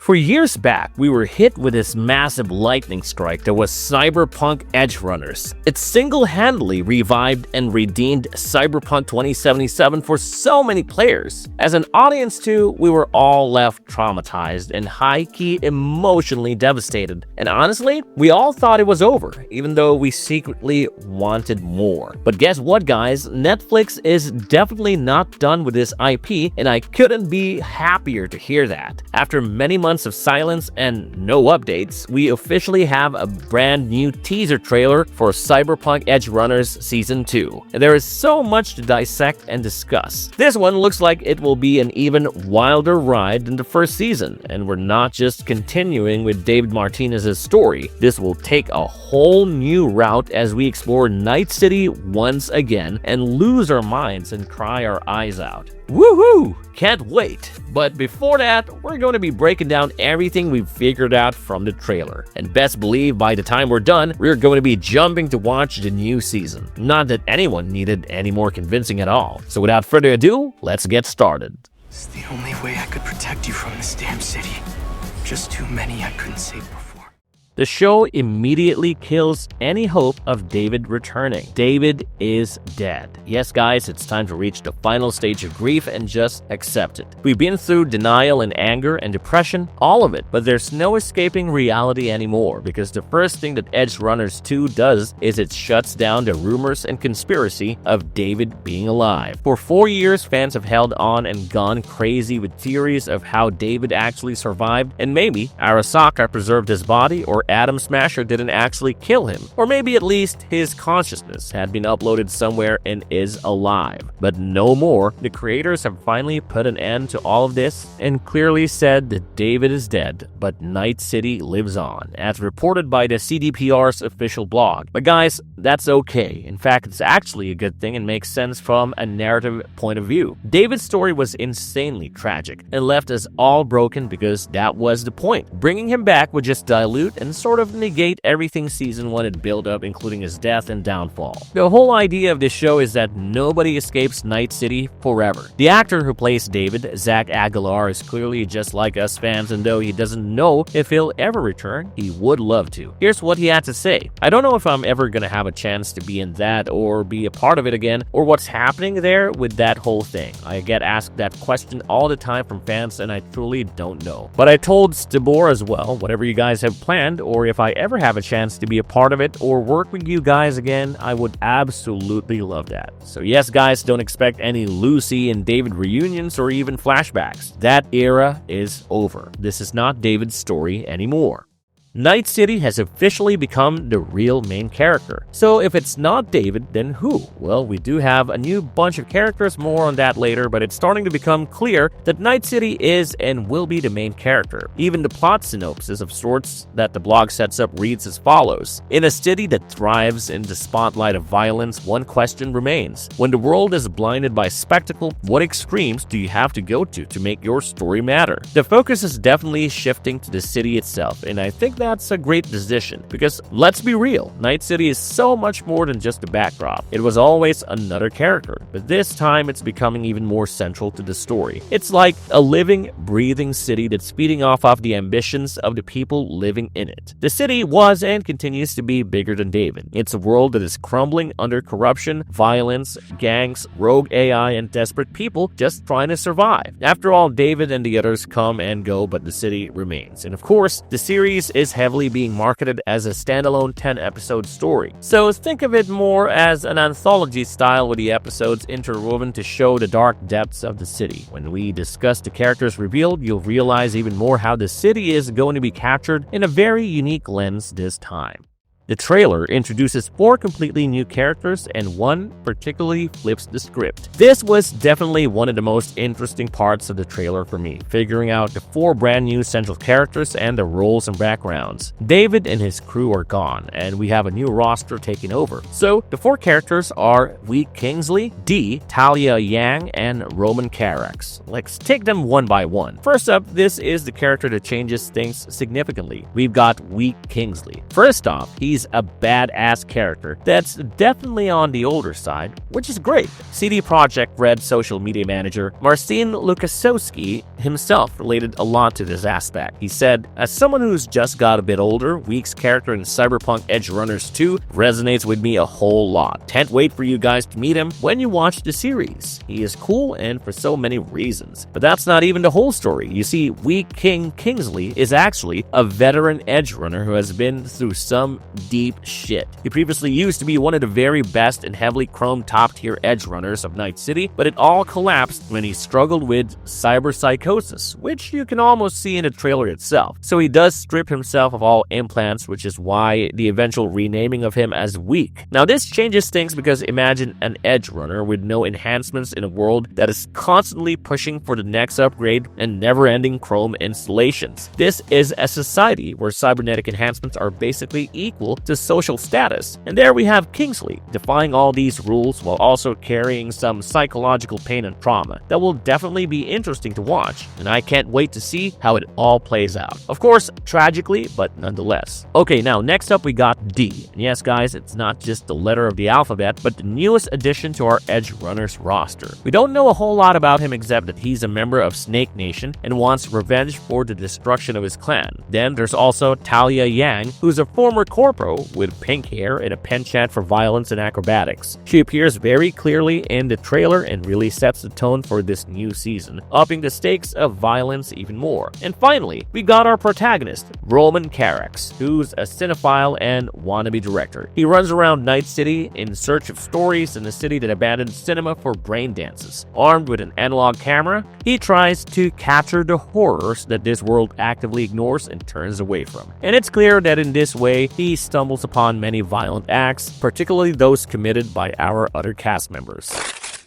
For years back, we were hit with this massive lightning strike that was Cyberpunk Edgerunners. It single-handedly revived and redeemed Cyberpunk 2077 for so many players. As an audience too, we were all left traumatized and high-key emotionally devastated. And honestly, we all thought it was over, even though we secretly wanted more. But guess what, guys? Netflix is definitely not done with this IP, and I couldn't be happier to hear that. After many months of silence and no updates, we officially have a brand new teaser trailer for Cyberpunk Edgerunners Season 2. And there is so much to dissect and discuss. This one looks like it will be an even wilder ride than the first season, and we're not just continuing with David Martinez's story. This will take a whole new route as we explore Night City once again and lose our minds and cry our eyes out. Woohoo! Can't wait! But before that, we're going to be breaking down everything we've figured out from the trailer. And best believe by the time we're done, we're going to be jumping to watch the new season. Not that anyone needed any more convincing at all. So without further ado, let's get started. It's the only way I could protect you from this damn city. Just too many I couldn't save before. The show immediately kills any hope of David returning. David is dead. Yes, guys, it's time to reach the final stage of grief and just accept it. We've been through denial and anger and depression, all of it, but there's no escaping reality anymore because the first thing that Edgerunners 2 does is it shuts down the rumors and conspiracy of David being alive. For 4 years, fans have held on and gone crazy with theories of how David actually survived, and maybe Arasaka preserved his body, or Adam Smasher didn't actually kill him, or maybe at least his consciousness had been uploaded somewhere and is alive. But no more. The creators have finally put an end to all of this and clearly said that David is dead, but Night City lives on, as reported by the CDPR's official blog. But guys, that's okay. In fact, it's actually a good thing and makes sense from a narrative point of view. David's story was insanely tragic and left us all broken because that was the point. Bringing him back would just dilute and sort of negate everything Season 1 had built up, including his death and downfall. The whole idea of this show is that nobody escapes Night City forever. The actor who plays David, Zach Aguilar, is clearly just like us fans, and though he doesn't know if he'll ever return, he would love to. Here's what he had to say. "I don't know if I'm ever gonna have a chance to be in that or be a part of it again, or what's happening there with that whole thing. I get asked that question all the time from fans, and I truly don't know. But I told Stibor as well, whatever you guys have planned, or if I ever have a chance to be a part of it or work with you guys again, I would absolutely love that." So yes, guys, don't expect any Lucy and David reunions or even flashbacks. That era is over. This is not David's story anymore. Night City has officially become the real main character. So if it's not David, then who? Well, we do have a new bunch of characters, more on that later, but it's starting to become clear that Night City is and will be the main character. Even the plot synopsis of sorts that the blog sets up reads as follows. In a city that thrives in the spotlight of violence, one question remains. When the world is blinded by spectacle, what extremes do you have to go to make your story matter? The focus is definitely shifting to the city itself, and I think that's a great decision because let's be real, Night City is so much more than just a backdrop. It was always another character, but this time it's becoming even more central to the story. It's like a living, breathing city that's feeding off of the ambitions of the people living in it. The city was and continues to be bigger than David. It's a world that is crumbling under corruption, violence, gangs, rogue AI, and desperate people just trying to survive. After all, David and the others come and go, but the city remains. And of course, the series is heavily being marketed as a standalone 10-episode story. So think of it more as an anthology style with the episodes interwoven to show the dark depths of the city. When we discuss the characters revealed, you'll realize even more how the city is going to be captured in a very unique lens this time. The trailer introduces 4 completely new characters and one particularly flips the script. This was definitely one of the most interesting parts of the trailer for me, figuring out the 4 brand new central characters and their roles and backgrounds. David and his crew are gone, and we have a new roster taking over. So the 4 characters are Week Kingsley, Dee, Talia Yang, and Roman Carax. Let's take them one by one. First up, this is the character that changes things significantly. We've got Week Kingsley. First off, he's he's a badass character that's definitely on the older side, which is great. CD Projekt Red social media manager Marcin Lukaszewski himself related a lot to this aspect. He said, "As someone who's just got a bit older, Week's character in Cyberpunk Edgerunners 2 resonates with me a whole lot. Can't wait for you guys to meet him when you watch the series. He is cool and for so many reasons." But that's not even the whole story. You see, Week King Kingsley is actually a veteran edgerunner who has been through some deep shit. He previously used to be one of the very best and heavily chromed top-tier edgerunners of Night City, but it all collapsed when he struggled with cyberpsychosis, which you can almost see in the trailer itself. So he does strip himself of all implants, which is why the eventual renaming of him as Weak. Now this changes things because imagine an edgerunner with no enhancements in a world that is constantly pushing for the next upgrade and never-ending chrome installations. This is a society where cybernetic enhancements are basically equal to social status. And there we have Kingsley, defying all these rules while also carrying some psychological pain and trauma that will definitely be interesting to watch, and I can't wait to see how it all plays out. Of course, tragically, but nonetheless. Okay, now next up we got D. And yes guys, it's not just the letter of the alphabet, but the newest addition to our Edgerunners roster. We don't know a whole lot about him except that he's a member of Snake Nation and wants revenge for the destruction of his clan. Then there's also Talia Yang, who's a former corporal with pink hair and a penchant for violence and acrobatics. She appears very clearly in the trailer and really sets the tone for this new season, upping the stakes of violence even more. And finally, we got our protagonist, Roman Carax, who's a cinephile and wannabe director. He runs around Night City in search of stories in a city that abandoned cinema for brain dances. Armed with an analog camera, he tries to capture the horrors that this world actively ignores and turns away from. And it's clear that in this way, he stumbles upon many violent acts, particularly those committed by our other cast members.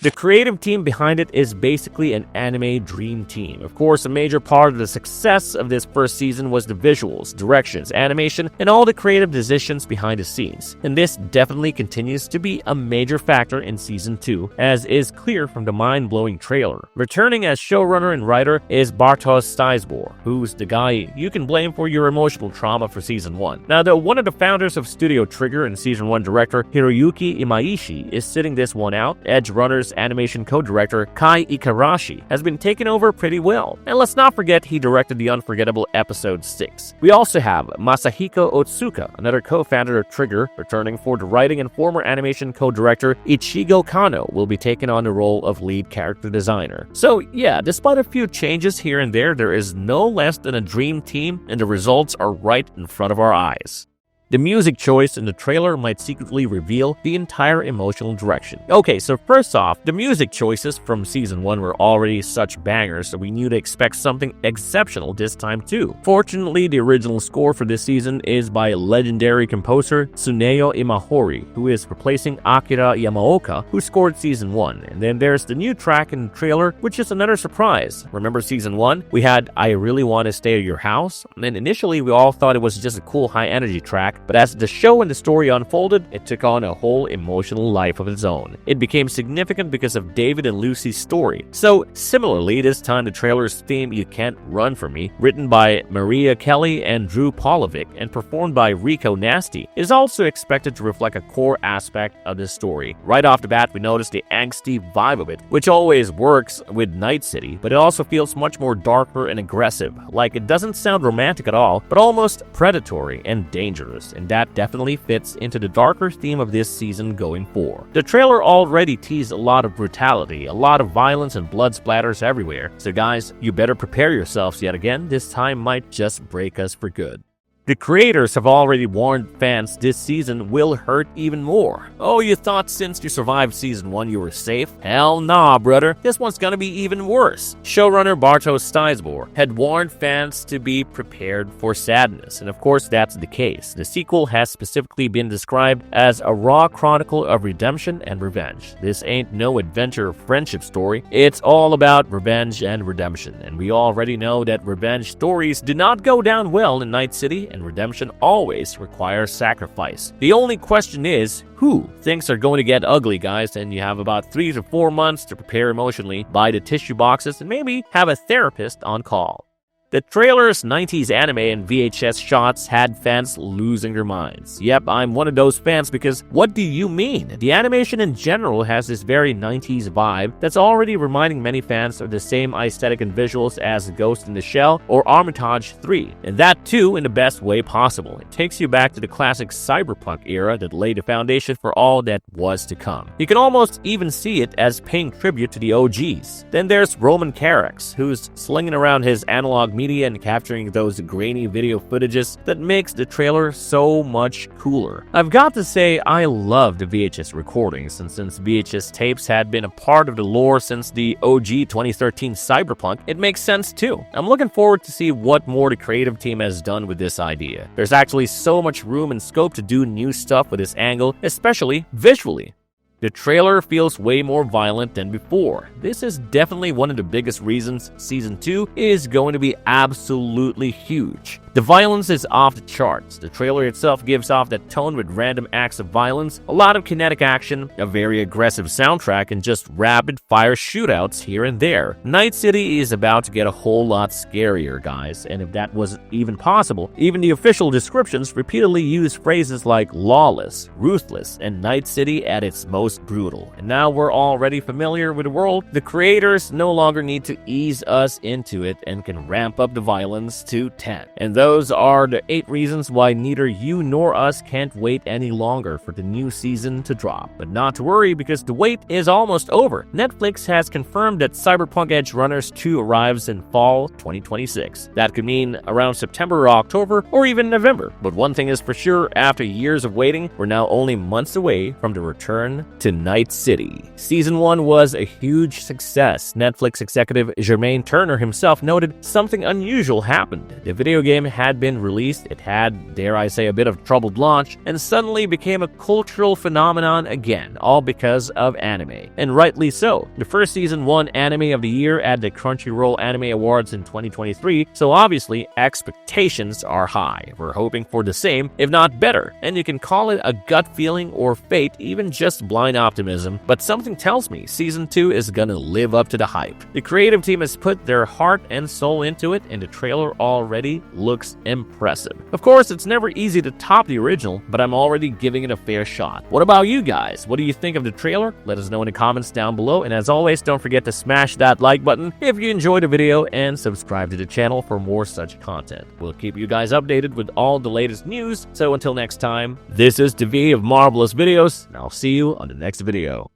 The creative team behind it is basically an anime dream team. Of course, a major part of the success of this first season was the visuals, directions, animation, and all the creative decisions behind the scenes. And this definitely continues to be a major factor in Season 2, as is clear from the mind-blowing trailer. Returning as showrunner and writer is Bartosz Stysbor, who's the guy you can blame for your emotional trauma for Season 1. Now, though one of the founders of Studio Trigger and Season 1 director Hiroyuki Imaishi is sitting this one out, Edgerunners animation co-director Kai Ikarashi has been taken over pretty well. And let's not forget he directed the unforgettable episode 6. We also have Masahiko Otsuka, another co-founder of Trigger, returning for the writing, and former animation co-director Ichigo Kano will be taking on the role of lead character designer. So yeah, despite a few changes here and there is no less than a dream team, and the results are right in front of our eyes. The music choice in the trailer might secretly reveal the entire emotional direction. Okay, so first off, the music choices from Season 1 were already such bangers, so we knew to expect something exceptional this time too. Fortunately, the original score for this season is by legendary composer Tsuneo Imahori, who is replacing Akira Yamaoka, who scored Season 1. And then there's the new track in the trailer, which is another surprise. Remember Season 1? We had I Really Want to Stay at Your House? And initially, we all thought it was just a cool high-energy track, but as the show and the story unfolded, it took on a whole emotional life of its own. It became significant because of David and Lucy's story. So, similarly, this time the trailer's theme You Can't Run From Me, written by Maria Kelly and Drew Polovic and performed by Rico Nasty, is also expected to reflect a core aspect of this story. Right off the bat, we notice the angsty vibe of it, which always works with Night City, but it also feels much more darker and aggressive. Like, it doesn't sound romantic at all, but almost predatory and dangerous. And that definitely fits into the darker theme of this season going forward. The trailer already teased a lot of brutality, a lot of violence and blood splatters everywhere. So guys, you better prepare yourselves yet again. This time might just break us for good. The creators have already warned fans this season will hurt even more. Oh, you thought since you survived Season 1 you were safe? Hell nah, brother. This one's gonna be even worse. Showrunner Bartosz Stysbor had warned fans to be prepared for sadness, and of course that's the case. The sequel has specifically been described as a raw chronicle of redemption and revenge. This ain't no adventure or friendship story. It's all about revenge and redemption, and we already know that revenge stories do not go down well in Night City, and redemption always requires sacrifice. The only question is, who? Things are going to get ugly, guys, and you have about 3 to 4 months to prepare emotionally, buy the tissue boxes, and maybe have a therapist on call. The trailer's 90s anime and VHS shots had fans losing their minds. Yep, I'm one of those fans because what do you mean? The animation in general has this very 90s vibe that's already reminding many fans of the same aesthetic and visuals as Ghost in the Shell or Armitage 3, and that too in the best way possible. It takes you back to the classic Cyberpunk era that laid the foundation for all that was to come. You can almost even see it as paying tribute to the OGs. Then there's Roman Carax, who's slinging around his analog media and capturing those grainy video footages that makes the trailer so much cooler. I've got to say, I love the VHS recordings, and since VHS tapes had been a part of the lore since the OG 2013 Cyberpunk, it makes sense too. I'm looking forward to see what more the creative team has done with this idea. There's actually so much room and scope to do new stuff with this angle, especially visually. The trailer feels way more violent than before. This is definitely one of the biggest reasons Season 2 is going to be absolutely huge. The violence is off the charts. The trailer itself gives off that tone with random acts of violence, a lot of kinetic action, a very aggressive soundtrack, and just rapid-fire shootouts here and there. Night City is about to get a whole lot scarier, guys, and if that wasn't even possible, even the official descriptions repeatedly use phrases like lawless, ruthless, and Night City at its most brutal. And now we're already familiar with the world, the creators no longer need to ease us into it and can ramp up the violence to 10. And those are the 8 reasons why neither you nor us can't wait any longer for the new season to drop. But not to worry, because the wait is almost over. Netflix has confirmed that Cyberpunk Edgerunners 2 arrives in fall 2026. That could mean around September or October, or even November. But one thing is for sure, after years of waiting, we're now only months away from the return to Night City. Season 1 was a huge success. Netflix executive Jermaine Turner himself noted something unusual happened. The video game had been released, it had, dare I say, a bit of troubled launch, and suddenly became a cultural phenomenon again, all because of anime. And rightly so. The first season won Anime of the Year at the Crunchyroll Anime Awards in 2023, so obviously expectations are high. We're hoping for the same, if not better, and you can call it a gut feeling or fate, even just blind optimism, but something tells me Season 2 is gonna live up to the hype. The creative team has put their heart and soul into it, and the trailer already looks impressive. Of course, it's never easy to top the original, but I'm already giving it a fair shot. What about you guys? What do you think of the trailer? Let us know in the comments down below, and as always, don't forget to smash that like button if you enjoyed the video and subscribe to the channel for more such content. We'll keep you guys updated with all the latest news, so until next time, this is David of Marvelous Videos, and I'll see you on the next video.